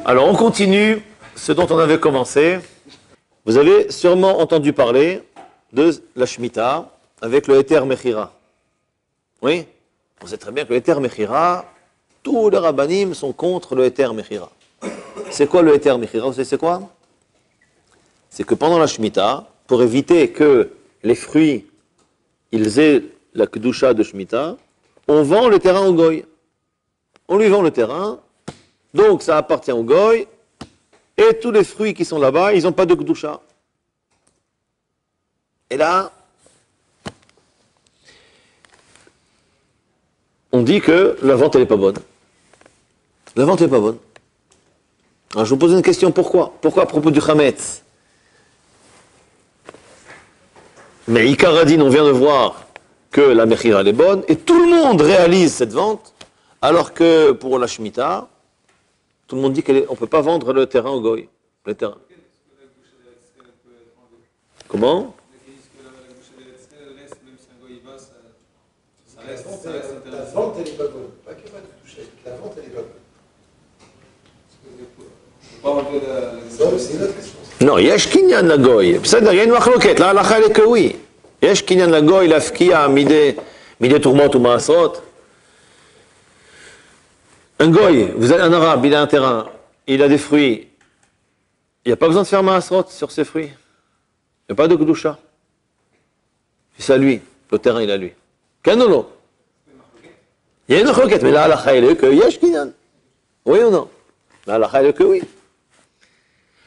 Alors, on continue ce dont on avait commencé. Vous avez sûrement entendu parler de la Shemitah avec le Heter Mechira. Oui? On sait très bien que le Heter Mechira, tous les rabbanim sont contre le Heter Mechira. C'est quoi le Heter Mechira? Vous savez c'est quoi? C'est que pendant la Shemitah, pour éviter que les fruits ils aient la Kedusha de Shemitah, on vend le terrain au Goy. On lui vend le terrain, donc ça appartient au Goy, et tous les fruits qui sont là-bas, ils n'ont pas de Kedusha. Et là, on dit que la vente, elle n'est pas bonne. La vente n'est pas bonne. Alors je vous pose une question, pourquoi? Pourquoi à propos du Chametz? Mais Ikaradine, on vient de voir que la Mechira elle est bonne, et tout le monde réalise cette vente, alors que pour la Shemitah, tout le monde dit qu'on ne peut pas vendre le terrain au Goy. Le terrain. Comment? La vente, elle n'est pas bonne. Pas que pas de toucher. La vente, elle n'est pas bonne. C'est une autre question. Non, yesh kinyan la Goy. בסדר, אין מחלוקת, להלכה לקווי. יש קניין לגוי להפקיע מידי תרומות ומעשרות. Un goy, vous avez un arabe, il a un terrain, il a des fruits. Il n'y a pas besoin de faire maasrot sur ces fruits. Il n'y a pas de kedusha. C'est à lui, le terrain il est à lui. Kanolo. Il y a une requête, mais là, halakha est que yesh kinyan. Oui ou non? Là, halakha est que oui.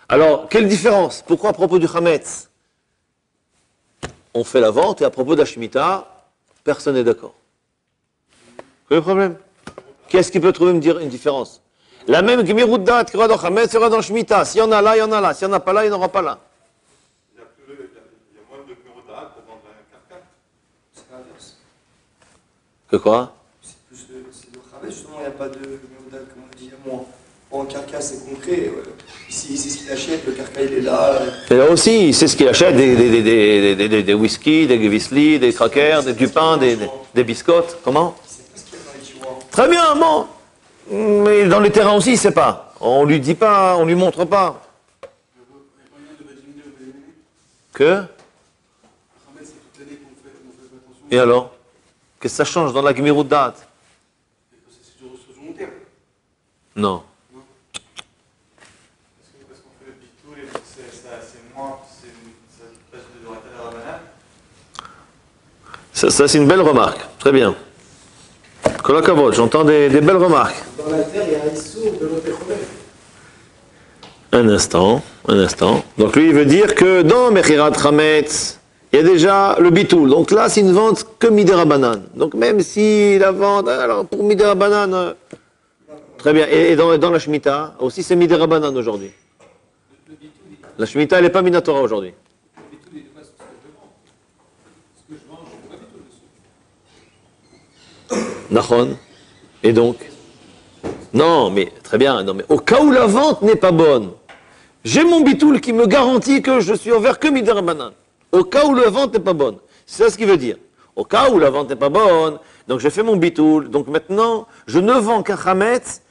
Alors, quelle différence? Pourquoi à propos du Chametz, on fait la vente et à propos de la Shemitah, personne n'est d'accord? Quel est le problème? Qu'est-ce qui peut trouver une différence? La même Gmirut Dat qu'il y aura dans Chametz, il y aura dans Shemitah. S'il y en a là, il y en a là. S'il n'y en a pas là, il n'y en aura pas là. Il y a moins de Gmirut Dat pour vendre un carcan. C'est l'inverse. Que quoi? C'est le Chametz, justement, il n'y a pas de Gmirut Dat, comme on dit, il y a moins. Bon, un carcan, c'est concret. Ici, c'est ce qu'il achète, le carcan, il est là. Et là aussi, c'est ce qu'il achète, des whisky, des Gevisli, des crackers, du pain, des biscottes. Comment? Très bien, bon. Mais dans les terrains aussi, il ne sait pas. On lui dit pas, on lui montre pas. Que? Et alors? Qu'est-ce que ça change dans la Gmirut Dat? Non. Parce qu'on fait le bitou et c'est moins, ça passe de l'oratel à la banane. Ça c'est une belle remarque. Très bien. Kolakavod, j'entends des belles remarques. Dans la terre, il y a un issour de l'opéchomet. Un instant. Donc lui, il veut dire que dans Mechirat Chametz, il y a déjà le bitoul. Donc là, c'est une vente que Midera Banane. Donc même si la vente, alors pour Midera Banane, très bien. Et dans la Shemitah, aussi c'est Midera Banane aujourd'hui. La Shemitah, elle n'est pas Minatora aujourd'hui. Nachon. Et donc? Non, mais très bien. Non, mais au cas où la vente n'est pas bonne, j'ai mon bitoul qui me garantit que je suis envers que Midera Banane. Au cas où la vente n'est pas bonne. C'est ça ce qu'il veut dire. Au cas où la vente n'est pas bonne, donc j'ai fait mon bitoul. Donc maintenant, je ne vends qu'un Chametz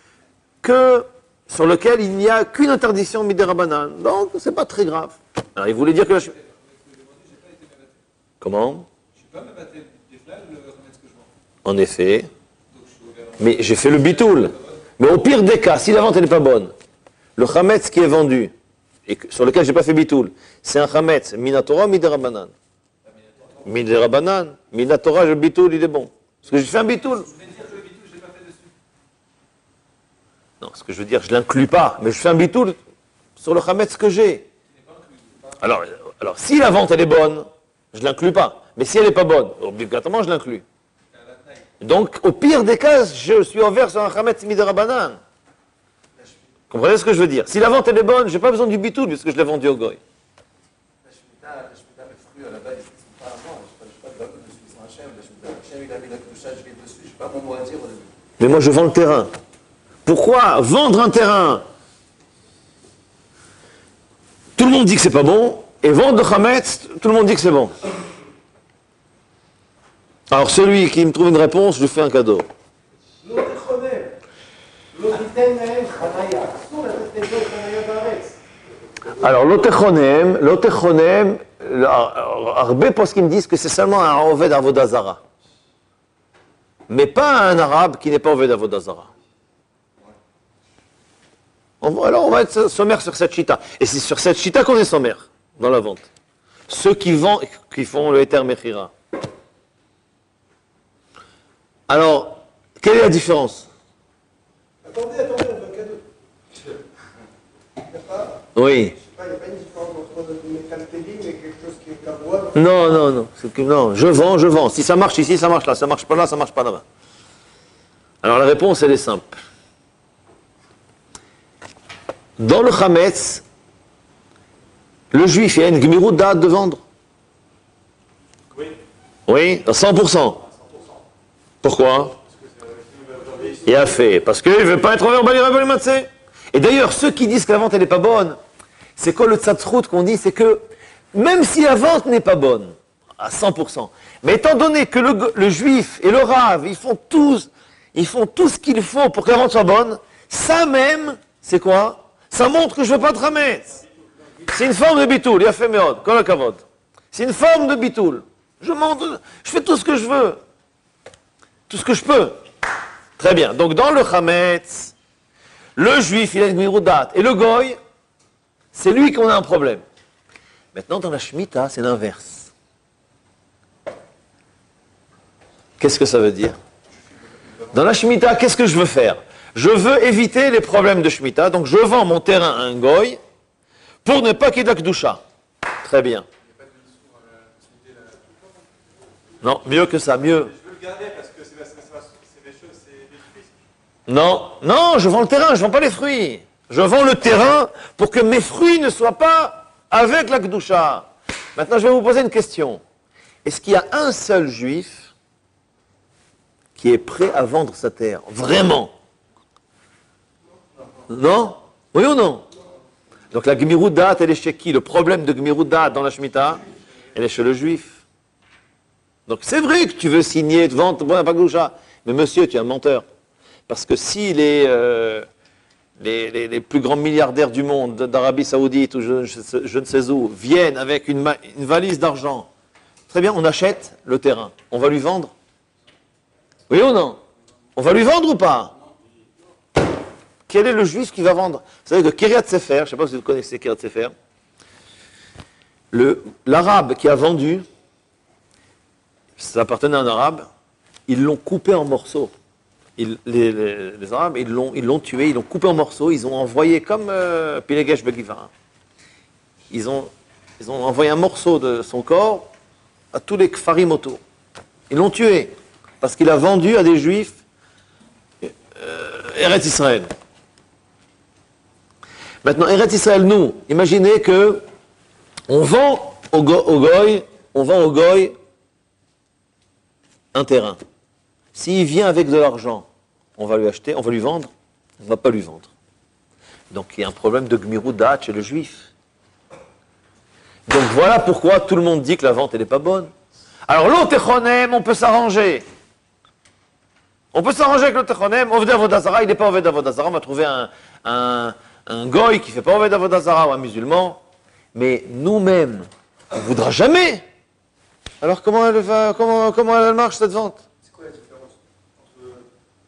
que sur lequel il n'y a qu'une interdiction Midera Banane. Donc c'est pas très grave. Alors il voulait dire que la... Comment? En effet. Mais j'ai fait le bitoul. Mais au pire des cas, si la vente n'est pas bonne, le Chametz qui est vendu, et sur lequel je n'ai pas fait bitoul, c'est un Chametz Minatora ou Midera Banane? Midera Banane. Minatora, le bitoul, il est bon. Parce que j'ai fait un bitoul. Non, ce que je veux dire, je ne l'inclus pas, mais je fais un bitoul sur le Chametz que j'ai. Alors, si la vente elle est bonne, je ne l'inclus pas. Mais si elle n'est pas bonne, obligatoirement je l'inclus. Donc, au pire des cas, je suis envers sur un Chametz Midera Banane. Comprenez ce que je veux dire? Si la vente elle est bonne, je n'ai pas besoin du bitoul puisque je l'ai vendu au Goy. La Shemitah, les fruits à la base, ils ne sont pas à vendre. Je n'ai pas de bague dessus, ils sont Hachem. La Shemitah, Hachem, il a mis la Kedusha, je vais dessus, je n'ai pas mon mot à dire au début. Mais moi je vends le terrain. Pourquoi vendre un terrain? Tout le monde dit que c'est pas bon, et vendre le Chametz, tout le monde dit que c'est bon. Alors celui qui me trouve une réponse, je lui fais un cadeau. לא תחונן, לא תיתן להם חנייה, אסור לתת להם Alors, l'otechonem, הרבה poskim me disent que c'est seulement un oved avodazara. Mais pas un arabe qui n'est pas oved avodazara. Alors, on va être sommaire sur cette chita. Et c'est sur cette chita qu'on est sommaire dans la vente. Ceux qui font le Eter Mechira. Alors, quelle est la différence? Attendez, on veut un cadeau. Il n'y a pas, Oui. il n'y a pas une différence entre le métaltélim et quelque chose qui est cavoine. Non. Je vends. Si ça marche ici, ça marche là. Ça marche pas là, ça marche pas là-bas. Alors, la réponse, elle est simple. Dans le Chametz, le juif, il y a une gmirut date de vendre. Oui, à 100%. Pourquoi? Il a fait. Parce qu'il ne veut pas être overbaliré. Et d'ailleurs, ceux qui disent que la vente, elle n'est pas bonne, c'est quoi le tzatzrout qu'on dit? C'est que même si la vente n'est pas bonne, à 100%, mais étant donné que le juif et le rave, ils font tout ce qu'il faut pour que la vente soit bonne, ça même, c'est quoi? Ça montre que je ne veux pas de Hametz. C'est une forme de bitoul, il a fait méod, kol hakavod. C'est une forme de bitoul. Je fais tout ce que je veux. Tout ce que je peux. Très bien. Donc dans le Hametz, le juif, il a une gmiroudat. Et le goy, c'est lui qu'on a un problème. Maintenant, dans la Shemitah, c'est l'inverse. Qu'est-ce que ça veut dire? Dans la Shemitah, qu'est-ce que je veux faire? Je veux éviter les problèmes de Shemitah, donc je vends mon terrain à un goy pour ne pas qu'il y ait de la Kedusha. Très bien. Non, mieux que ça, mieux. Je veux le garder parce que c'est des choses, c'est des fruits. Non, je vends le terrain, je ne vends pas les fruits. Je vends le terrain pour que mes fruits ne soient pas avec la Kedusha. Maintenant, je vais vous poser une question. Est-ce qu'il y a un seul juif qui est prêt à vendre sa terre? Vraiment? Non? Oui ou non? Donc la Gmirut Da'at, elle est chez qui? Le problème de Gmirut Da'at dans la Shemitah, elle est chez le juif. Donc c'est vrai que tu veux signer, te vendre, bon, pas Gdusha. Mais monsieur, tu es un menteur. Parce que si les plus grands milliardaires du monde, d'Arabie Saoudite ou je ne sais où, viennent avec une valise d'argent, très bien, on achète le terrain. On va lui vendre? Oui ou non? On va lui vendre ou pas? Quel est le juif qui va vendre? Vous savez que Kiryat Sefer, je ne sais pas si vous connaissez Kiryat Sefer, l'arabe qui a vendu, ça appartenait à un arabe, ils l'ont coupé en morceaux. Les arabes, ils l'ont tué, ils l'ont coupé en morceaux, ils ont envoyé comme Pilegesh Begivara. Ils ont envoyé un morceau de son corps à tous les kfarim autour. Ils l'ont tué parce qu'il a vendu à des juifs Eretz Israël. Maintenant, Eretz Israël, nous, imaginez que on vend au goy un terrain. S'il vient avec de l'argent, on va lui acheter, on va lui vendre, on ne va pas lui vendre. Donc il y a un problème de gmirut da'at chez le juif. Donc voilà pourquoi tout le monde dit que la vente elle n'est pas bonne. Alors l'otechonem, on peut s'arranger. On peut s'arranger avec l'otechonem. Oved avodazara, il n'est pas oved avodazara. On va trouver un goy qui ne fait pas oved avodazara ou un musulman. Mais nous-mêmes, on ne voudra jamais. Alors comment elle marche cette vente? C'est quoi la différence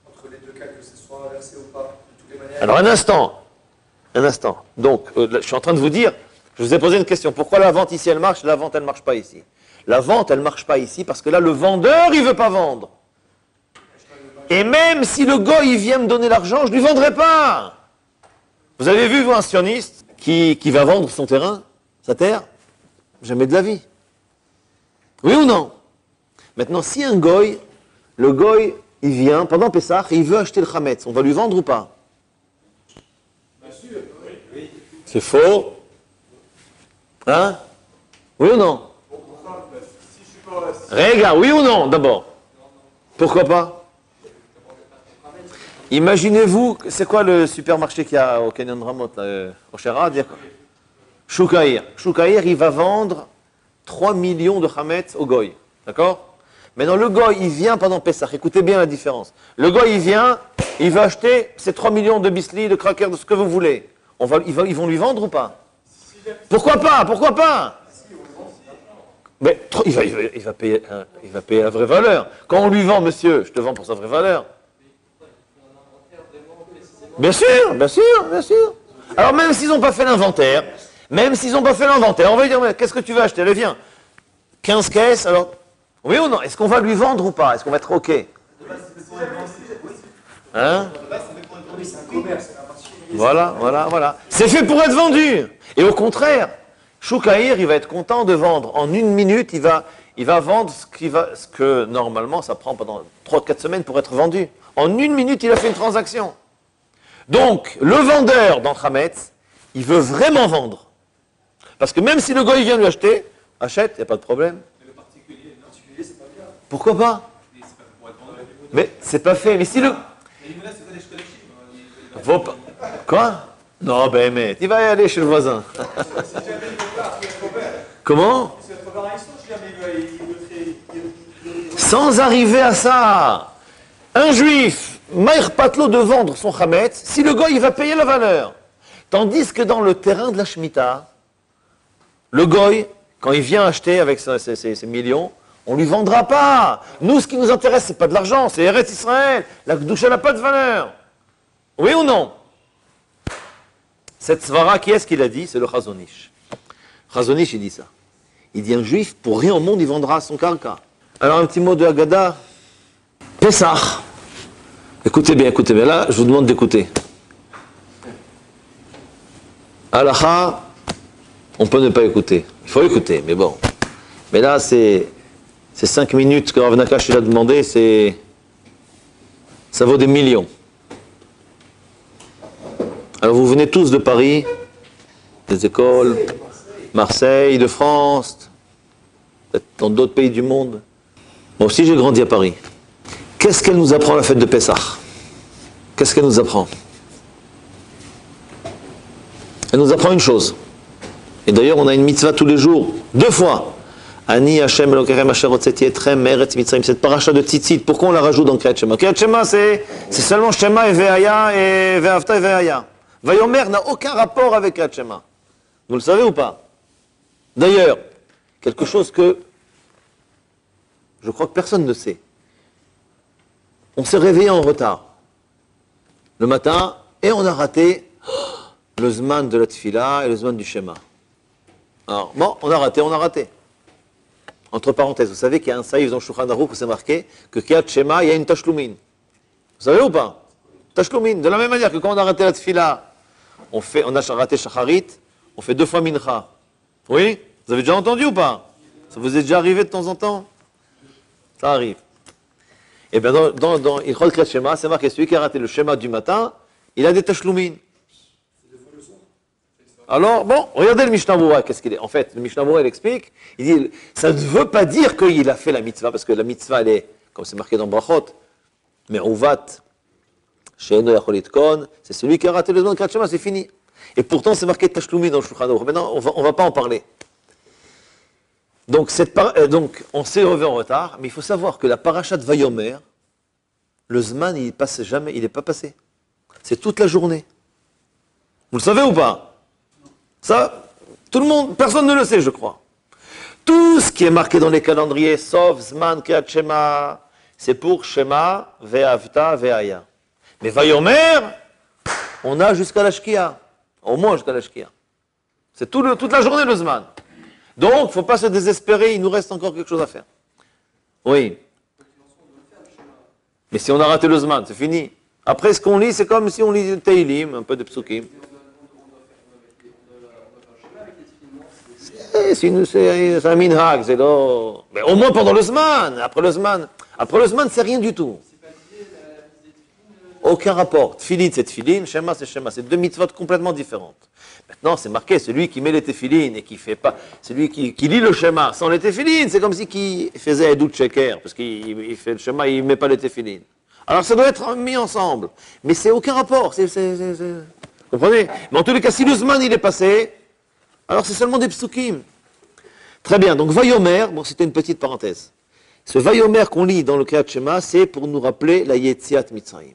entre les deux cas, que ce soit inversé ou pas, de toutes les manières? Alors un instant. Donc, je suis en train de vous dire, je vous ai posé une question. Pourquoi la vente ici elle marche, la vente elle ne marche pas ici? La vente elle ne marche pas ici parce que là le vendeur il ne veut pas vendre. Et même si le goy il vient me donner l'argent, je ne lui vendrai pas. Vous avez vu vous un sioniste qui va vendre son terrain, sa terre? Jamais de la vie. Oui ou non? Maintenant, si un goy, le goy, il vient pendant Pessah et il veut acheter le Hametz, on va lui vendre ou pas? Bien sûr, oui. C'est faux. Hein? Oui ou non? Si je suis pas. Regarde, oui ou non, d'abord? Pourquoi pas? Imaginez-vous, c'est quoi le supermarché qu'il y a au Canyon de Ramot, au Sherrad? Choukaïr. Choukaïr, il va vendre 3 millions de Hametz au goy. D'accord? Maintenant, le goy, il vient pendant Pessah. Écoutez bien la différence. Le goy, il vient, il va acheter ces 3 millions de bisli, de crackers, de ce que vous voulez. Ils vont lui vendre ou pas? Si Pourquoi pas? Pourquoi pas? Mais il va payer la vraie valeur. Quand on lui vend, monsieur, je te vends pour sa vraie valeur. Bien sûr, bien sûr, bien sûr. Alors même s'ils n'ont pas fait l'inventaire, on va lui dire, mais qu'est-ce que tu veux acheter? Allez, viens. 15 caisses, alors. Oui ou non? Est-ce qu'on va lui vendre ou pas? Est-ce qu'on va être OK? Hein? Voilà. C'est fait pour être vendu. Et au contraire, Choukaïr, il va être content de vendre. En une minute, il va vendre ce que normalement ça prend pendant 3-4 semaines pour être vendu. En une minute, il a fait une transaction. Donc, le vendeur dans Hametz, il veut vraiment vendre. Parce que même si le goy vient lui acheter, achète, il n'y a pas de problème. Mais le particulier, c'est pas bien. Pourquoi pas? Mais c'est pas pour être vendu. Mais c'est pas fait. Mais si le... Mais il me laisse, c'est pas des collectifs. Faut pas... Quoi? Non, ben, mais il va y aller chez le voisin. Si jamais il veut pas, il faut faire. Comment? C'est trop barré, si jamais il veut Sans arriver à ça, un juif, Maïr Patlo de vendre son Hametz, si le goy, il va payer la valeur. Tandis que dans le terrain de la Shemitah, le goy, quand il vient acheter avec ses millions, on ne lui vendra pas. Nous, ce qui nous intéresse, ce n'est pas de l'argent, c'est Eretz Israël. La Kedusha n'a pas de valeur. Oui ou non? Cette svara, qui est-ce qu'il a dit? C'est le Chazonish. Chazonish, il dit ça. Il dit un juif, pour rien au monde, il vendra son karka. Alors un petit mot de Haggadah. Pessah. Écoutez bien. Là, je vous demande d'écouter. Halacha, on peut ne pas écouter. Il faut écouter, mais bon. Mais là, c'est 5 minutes que Rav Nakash il a demandé, ça vaut des millions. Alors vous venez tous de Paris, des écoles, Marseille, de France, peut-être dans d'autres pays du monde. Moi aussi j'ai grandi à Paris. Qu'est-ce qu'elle nous apprend la fête de Pessah? Qu'est-ce qu'elle nous apprend? Elle nous apprend une chose. Et d'ailleurs on a une mitzvah tous les jours, 2 fois. Ani Hashem Elokerem Asher Hotzeti Etrem Meretz Mitzrayim. Cette paracha de Tzitzit, pourquoi on la rajoute dans Kriyat Shema? Kriyat Shema c'est seulement Shema et Ve'aya et Ve'avta et Ve'aya. Vayomer n'a aucun rapport avec Kriyat Shema. Vous le savez ou pas? D'ailleurs, quelque chose que je crois que personne ne sait. On s'est réveillé en retard le matin et on a raté le Zman de la Tfila et le Zman du Shema. Alors, bon, on a raté. Entre parenthèses, vous savez qu'il y a un saïf dans Shulchan Aruch où c'est marqué que Kriyat Shema, il y a une tashlumin. Vous savez ou pas? Tashlumin. De la même manière que quand on a raté la Tfila, on a raté Shacharit, on fait 2 fois Mincha. Oui? Vous avez déjà entendu ou pas? Ça vous est déjà arrivé de temps en temps? Ça arrive. Et bien dans Ilchot Kriyat Shema, c'est marqué celui qui a raté le Shema du matin, il a des tashlumin. Alors, bon, regardez le Mishnah Berurah, qu'est-ce qu'il est? En fait, le Mishnah Berurah, il explique, il dit, ça ne veut pas dire qu'il a fait la mitzvah, parce que la mitzvah, elle est, comme c'est marqué dans Brachot, mais Uvat, She'eno Yachol Litkon, c'est celui qui a raté le Zman Kriyat Shema, c'est fini. Et pourtant, c'est marqué Tashlumi dans le Shulchan Aruch. Maintenant, on va pas en parler. Donc, on s'est revu en retard, mais il faut savoir que la parashat Vayomer, le Zman, il passe jamais, il n'est pas passé. C'est toute la journée. Vous le savez ou pas? Ça, tout le monde, personne ne le sait, je crois. Tout ce qui est marqué dans les calendriers, sauf Zman Kriyat Shema, c'est pour Shema, Ve'avta, Ve'aya. Mais Vayomer, on a jusqu'à la Shkia. Au moins jusqu'à la Shkia. C'est toute la journée le Zman. Donc, il ne faut pas se désespérer, il nous reste encore quelque chose à faire. Oui. Mais si on a raté le Zman, c'est fini. Après, ce qu'on lit, c'est comme si on lit Teilim, un peu de Psukim. C'est un minhag, c'est là. Mais au moins pendant le Zman. Après le Zman, c'est rien du tout. Aucun rapport. Tfilin, c'est Tfilin, Shema, c'est Shema. C'est 2 mitzvot complètement différentes. Maintenant, c'est marqué, celui qui met les Tefilin et qui fait pas, celui qui lit le Shema sans les Tefilin, c'est comme si qui faisait Edut Sheker, parce qu'il fait le Shema, il met pas les Tefilin. Alors ça doit être mis ensemble. Mais c'est aucun rapport. Vous comprenez? Mais en tous les cas, si le Zman il est passé, alors c'est seulement des psukim. Très bien, donc Vayomer, bon c'était une petite parenthèse. Ce Vayomer qu'on lit dans le Kriyat Shema, c'est pour nous rappeler la Yetziat Mitzrayim.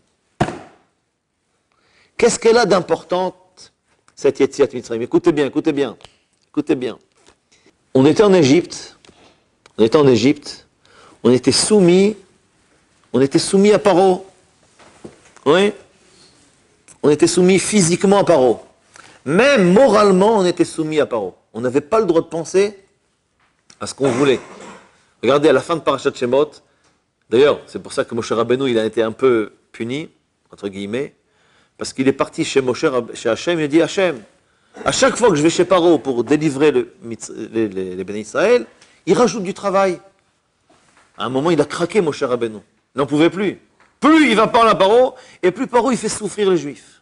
Qu'est-ce qu'elle a d'importante, cette Yetziat Mitzrayim? Écoutez bien, écoutez bien. Écoutez bien. On était en Égypte, on était soumis à Paro. Oui. On était soumis physiquement à Paro. Même moralement, on était soumis à Paro. On n'avait pas le droit de penser à ce qu'on voulait. Regardez, à la fin de Parashat Shemot, d'ailleurs, c'est pour ça que Moshe Rabbeinu, il a été un peu puni, entre guillemets, parce qu'il est parti chez Hachem, il a dit, Hachem, à chaque fois que je vais chez Paro pour délivrer les bénis Israël, il rajoute du travail. À un moment, il a craqué, Moshe Rabbeinu. Il n'en pouvait plus. Plus il va parler à Paro, et plus Paro, il fait souffrir les Juifs.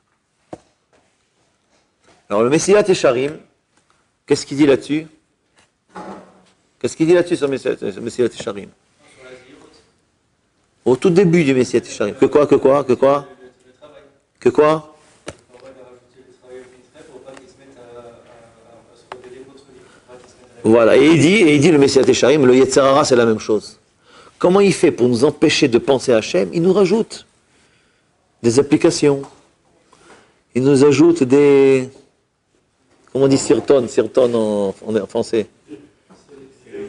Alors, le Messilat Yesharim, qu'est-ce qu'il dit là-dessus? Qu'est-ce qu'il dit là-dessus sur le Messilat Yesharim? Au tout début du Messilat Yesharim. Que quoi? Voilà, et il dit le Messilat Yesharim, le Yetzer Hara, c'est la même chose. Comment il fait pour nous empêcher de penser à Hachem? Il nous rajoute des applications. Il nous ajoute des... Comment on dit sirton en français?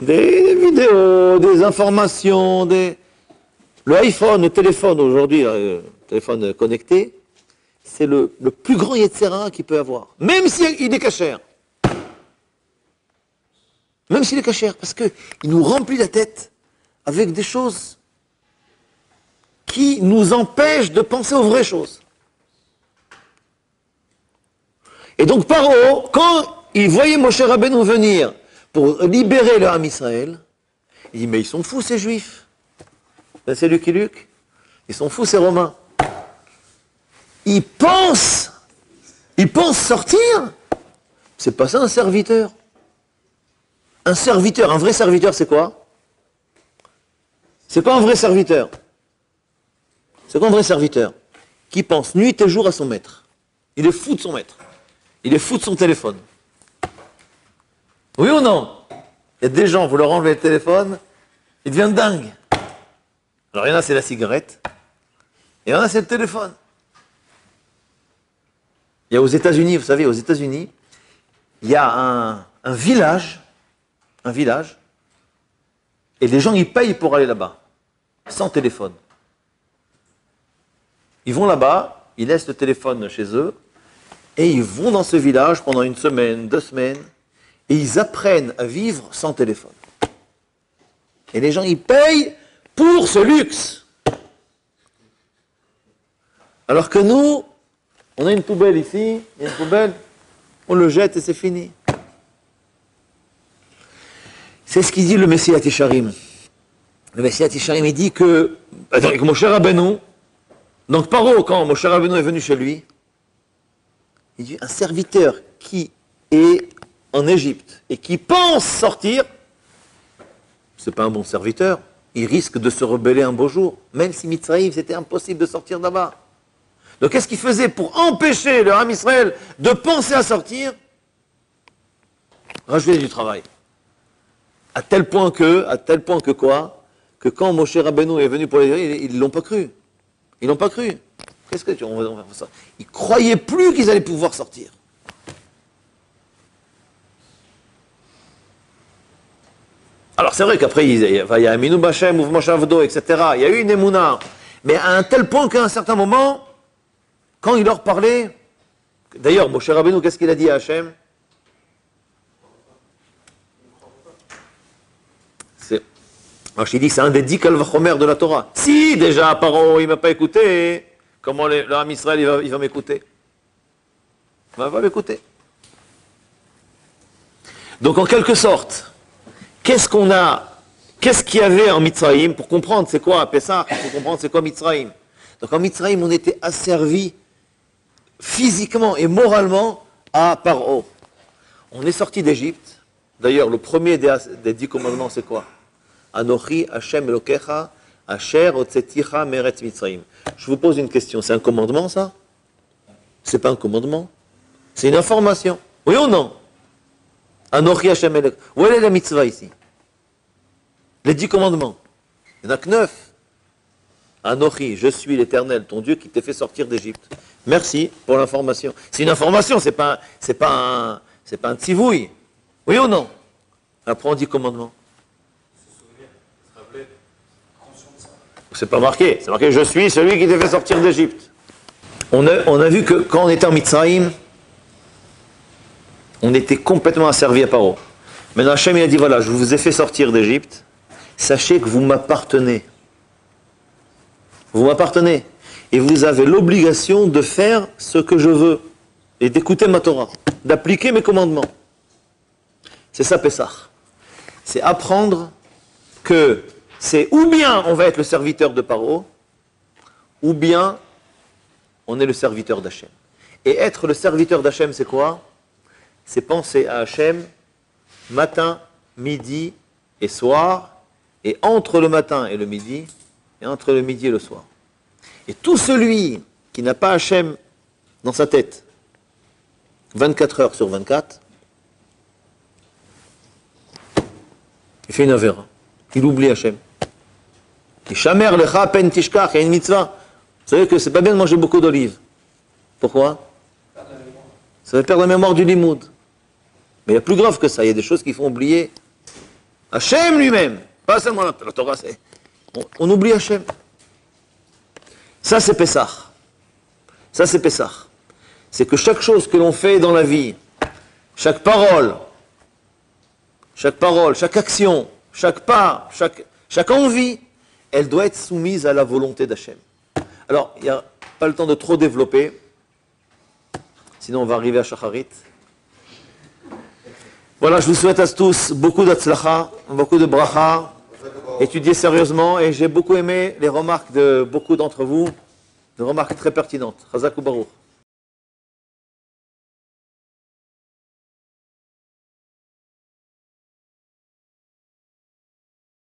Des vidéos, des informations, Le iPhone, le téléphone aujourd'hui, le téléphone connecté, c'est le plus grand Yetzer Hara qu'il peut avoir. Même s'il est cachère. Même s'il est cachère, parce qu'il nous remplit la tête avec des choses qui nous empêchent de penser aux vraies choses. Et donc Paro, quand il voyait Moshe Rabbeinu venir pour libérer le Ham Israël, il dit, mais ils sont fous ces Juifs. Ben, c'est Lucky Luke. Ils sont fous ces Romains. Ils pensent sortir. C'est pas ça un serviteur. Un serviteur, un vrai serviteur, c'est quoi? C'est quoi un vrai serviteur? C'est quoi un vrai serviteur? Qui pense nuit et jour à son maître. Il est fou de son maître. Il est fou de son téléphone. Oui ou non? Il y a des gens, vous leur enlevez le téléphone, ils deviennent dingues. Alors il y en a, c'est la cigarette, et il y en a, c'est le téléphone. Il y a aux États-Unis, vous savez, aux États-Unis, il y a un village, et les gens, ils payent pour aller là-bas, sans téléphone. Ils vont là-bas, ils laissent le téléphone chez eux, et ils vont dans ce village pendant 1 semaine, 2 semaines, et ils apprennent à vivre sans téléphone. Et les gens, ils payent pour ce luxe. Alors que nous, on a une poubelle ici, il y a une poubelle, on le jette et c'est fini. C'est ce qu'il dit le Messilat Yesharim. Le Messilat Yesharim, il dit que, avec Moshe Rabbeinu, donc Paro, quand Moshe Rabbeinu est venu chez lui, il dit, un serviteur qui est en Égypte et qui pense sortir, c'est pas un bon serviteur. Il risque de se rebeller un beau jour. Même si Mitzraïm, c'était impossible de sortir là-bas. Donc qu'est-ce qu'il faisait pour empêcher le Ham Israël de penser à sortir? Rajouter du travail. À tel point que quoi? Que quand Moshe Rabbeinu est venu pour les dire, ils ne l'ont pas cru. Ils n'ont pas cru. Qu'est-ce que tu... on va faire ça. Ils ne croyaient plus qu'ils allaient pouvoir sortir. Alors c'est vrai qu'après, il y a un Minou Bachem, mouvement Shavdo, etc. Il y a eu une émouna. Mais à un tel point qu'à un certain moment, quand il leur parlait, d'ailleurs, Moshe Rabbeinu, qu'est-ce qu'il a dit à Hachem? Alors je dit, c'est un des 10 Kalvachomer de la Torah. Si déjà Paro, il ne m'a pas écouté, comment le Ham Israël, il va m'écouter? Il va m'écouter. Donc en quelque sorte, qu'est-ce qu'il y avait en Mitzraïm? Pour comprendre c'est quoi Pessah, pour comprendre c'est quoi Mitzraïm. Donc en Mitzraïm, on était asservis physiquement et moralement à Paro. On est sorti d'Égypte. D'ailleurs, le premier des 10 commandements, c'est quoi? Anochi Hashem Elokecha Asher Otzeticha Meretz Mitzraïm. Je vous pose une question, c'est un commandement ça? C'est pas un commandement? C'est une information. Oui ou non? Anochi Hashem Elokecha. Où est la mitzvah ici? Les 10 commandements. Il n'y en a que 9. Anochi, je suis l'Éternel, ton Dieu qui t'ai fait sortir d'Égypte. Merci pour l'information. C'est une information, c'est pas un tzivouï. Oui ou non? Après on dit commandement. C'est pas marqué. C'est marqué, je suis celui qui t'a fait sortir d'Égypte. On a vu que quand on était en Mitzrayim, on était complètement asservi à Paro. Maintenant Hachem il a dit, voilà, je vous ai fait sortir d'Égypte. Sachez que vous m'appartenez. Vous m'appartenez. Et vous avez l'obligation de faire ce que je veux. Et d'écouter ma Torah. D'appliquer mes commandements. C'est ça Pessah. C'est apprendre que c'est ou bien on va être le serviteur de Paro, ou bien on est le serviteur d'Hachem. Et être le serviteur d'Hachem, c'est quoi? C'est penser à Hachem matin, midi et soir, et entre le matin et le midi, et entre le midi et le soir. Et tout celui qui n'a pas Hachem dans sa tête, 24 heures sur 24, il fait une avéra. Il oublie Hachem. Et Shamer lecha pen tishkach, il y a une mitzvah. Vous savez que c'est pas bien de manger beaucoup d'olives. Pourquoi? Ça va perdre la mémoire du limoud. Mais il y a plus grave que ça. Il y a des choses qui font oublier Hachem lui-même. Pas seulement la Torah, c'est... On oublie Hachem. Ça c'est Pessah. Ça c'est Pessah. C'est que chaque chose que l'on fait dans la vie, chaque parole, chaque action, chaque pas, chaque envie, elle doit être soumise à la volonté d'Hachem. Alors, il n'y a pas le temps de trop développer, sinon on va arriver à Shacharit. Voilà, je vous souhaite à tous beaucoup d'atzlacha, beaucoup de bracha, étudiez sérieusement, et j'ai beaucoup aimé les remarques de beaucoup d'entre vous, des remarques très pertinentes. Chazak ou Baruch.